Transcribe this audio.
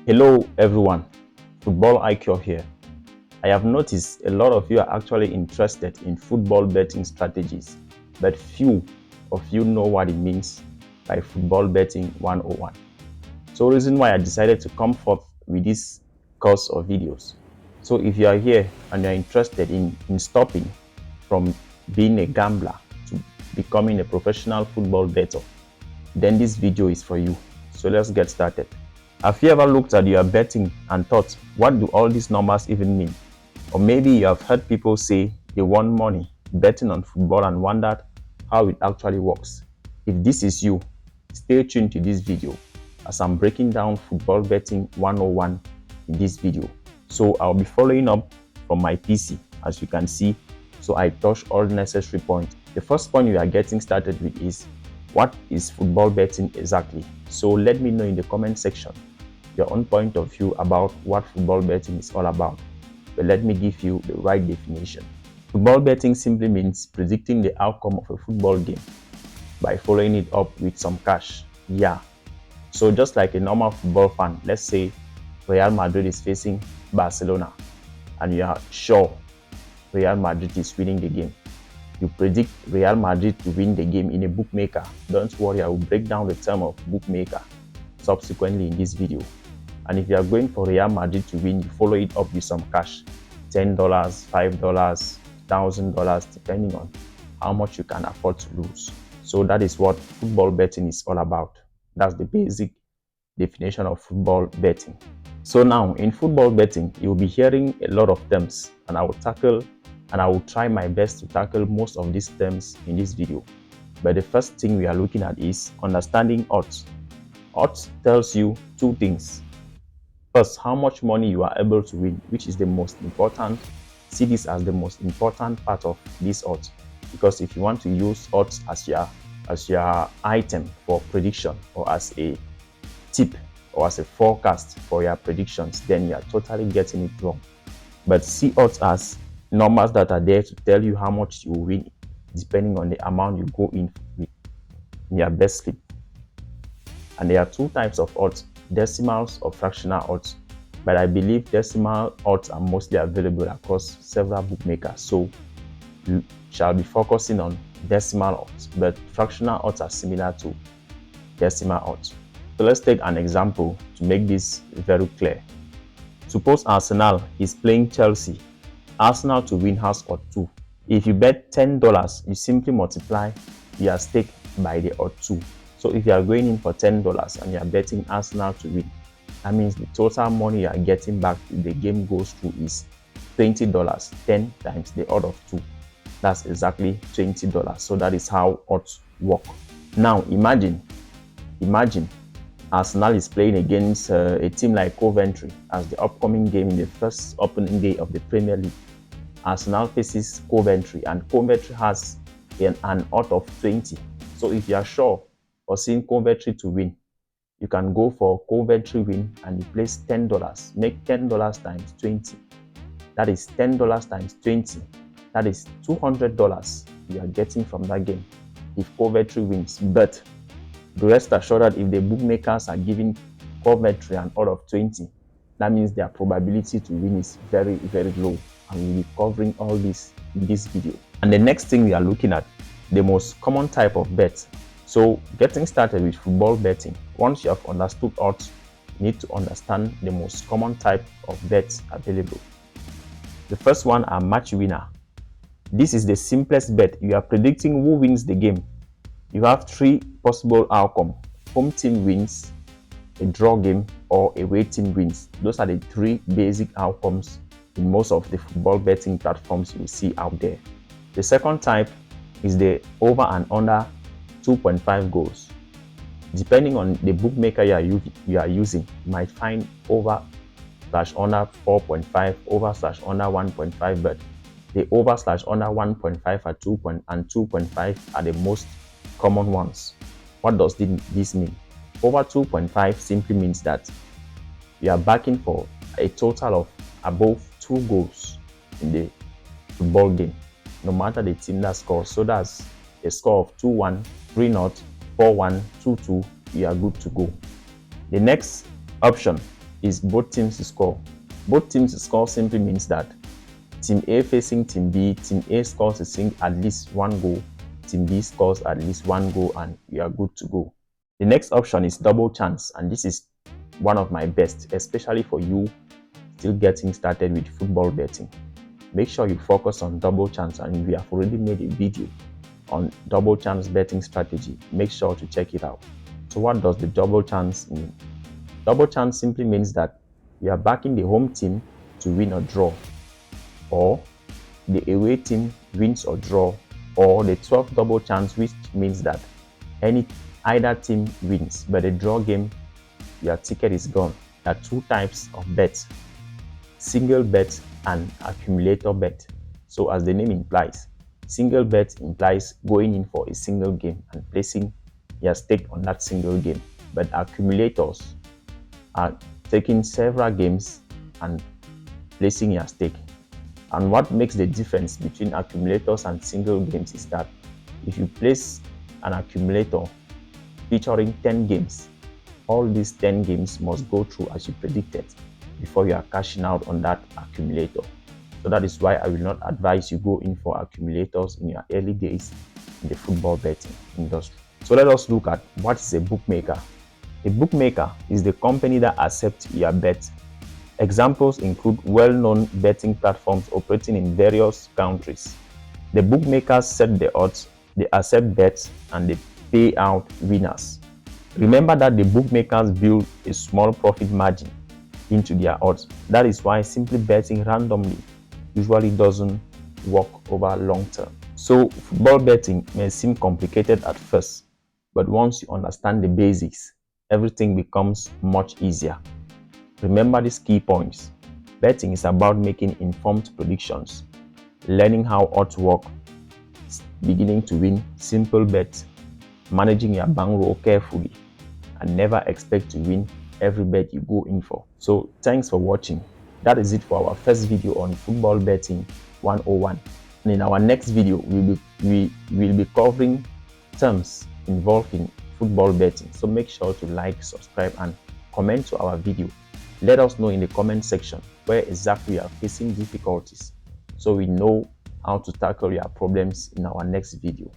Hello everyone, Football IQ here. I have noticed a lot of you are actually interested in football betting strategies, but few of you know what it means by football betting 101. So reason why I decided to come forth with this course of videos. So if you are here and you are interested in stopping from being a gambler to becoming a professional football bettor, then this video is for you. So let's get started. Have you ever looked at your betting and thought, what do all these numbers even mean? Or maybe you have heard people say they won money betting on football and wondered how it actually works. If this is you, stay tuned to this video as I'm breaking down football betting 101 in this video. So I'll be following up from my PC, as you can see, so I touch all necessary points. The first point we are getting started with is, what is football betting exactly? So let me know in the comment section your own point of view about what football betting is all about. But let me give you the right definition. Football betting simply means predicting the outcome of a football game by following it up with some cash. Yeah. So just like a normal football fan, let's say Real Madrid is facing Barcelona and you are sure Real Madrid is winning the game. You predict Real Madrid to win the game in a bookmaker. Don't worry, I will break down the term of bookmaker subsequently in this video. And if you are going for Real Madrid to win, you follow it up with some cash, $10, $5, $1,000, depending on how much you can afford to lose. So that is what football betting is all about. That's the basic definition of football betting. So now in football betting, you'll be hearing a lot of terms, and I will try my best to tackle most of these terms in this video. But the first thing we are looking at is understanding odds. Odds tells you two things. First, how much money you are able to win, which is the most important. See this as the most important part of this odds, because if you want to use odds as your item for prediction, or as a tip, or as a forecast for your predictions, then you are totally getting it wrong. But see odds as numbers that are there to tell you how much you will win, depending on the amount you go in with in your best slip. And there are two types of odds, decimals or fractional odds, but I believe decimal odds are mostly available across several bookmakers, so you shall be focusing on decimal odds, but fractional odds are similar to decimal odds. So let's take an example to make this very clear. Suppose Arsenal is playing Chelsea. Arsenal to win has odd 2. If you bet $10, you simply multiply your stake by the odd 2. So if you are going in for $10 and you are betting Arsenal to win, that means the total money you are getting back if the game goes through is $20. 10 times the odd of 2. That's exactly $20. So that is how odds work. Now imagine Arsenal is playing against a team like Coventry as the upcoming game in the first opening day of the Premier League. Arsenal faces Coventry and Coventry has an odd of 20. So if you are sure or seeing Coventry to win, you can go for Coventry win and you place $10. Make $10 times 20. That is $10 times 20. That is $200 you are getting from that game if Coventry wins. But rest assured that if the bookmakers are giving Coventry an odd of 20, that means their probability to win is very, very low. And we'll be covering all this in this video. And the next thing we are looking at, the most common type of bet. So getting started with football betting, once you have understood odds, you need to understand the most common type of bets available. The first one are match winner. This is the simplest bet. You are predicting who wins the game. You have 3 possible outcomes: home team wins, a draw game, or away team wins. Those are the 3 basic outcomes in most of the football betting platforms you will see out there. The second type is the over and under 2.5 goals. Depending on the bookmaker you are using, you might find over/under 4.5, over/under 1.5, but the over/under 1.5 and 2.5 are the most common ones. What does this mean? Over 2.5 simply means that you are backing for a total of above 2 goals in the football game, no matter the team that scores. So that's a score of 2-1, 3-0, 4-1, 2-2, you are good to go. The next option is both teams to score. Both teams to score simply means that Team A facing Team B, Team A scores at least one goal, Team B scores at least one goal, and we are good to go. The next option is double chance, and this is one of my best, especially for you still getting started with football betting. Make sure you focus on double chance, and we have already made a video on double chance betting strategy. Make sure to check it out. So what does the double chance mean? Double chance simply means that you are backing the home team to win or draw, or the away team wins or draw, or the 12th double chance, which means that either team wins, but a draw game, your ticket is gone. There are two types of bets: single bet and accumulator bet. So as the name implies, single bet implies going in for a single game and placing your stake on that single game, but accumulators are taking several games and placing your stake. And what makes the difference between accumulators and single games is that if you place an accumulator featuring 10 games, all these 10 games must go through as you predicted before you are cashing out on that accumulator. So that is why I will not advise you go in for accumulators in your early days in the football betting industry. So let us look at what is a bookmaker. A bookmaker is the company that accepts your bet. Examples include well-known betting platforms operating in various countries. The bookmakers set the odds, they accept bets, and they pay out winners. Remember that the bookmakers build a small profit margin into their odds. That is why simply betting randomly usually doesn't work over long term. So football betting may seem complicated at first, but once you understand the basics, everything becomes much easier. Remember these key points. Betting is about making informed predictions, learning how odds work, beginning to win simple bets, managing your bankroll carefully, and never expect to win every bet you go in for. So thanks for watching. That is it for our first video on football betting 101. And in our next video, we will be covering terms involved in football betting. So make sure to like, subscribe, and comment to our video. Let us know in the comment section where exactly you are facing difficulties, so we know how to tackle your problems in our next video.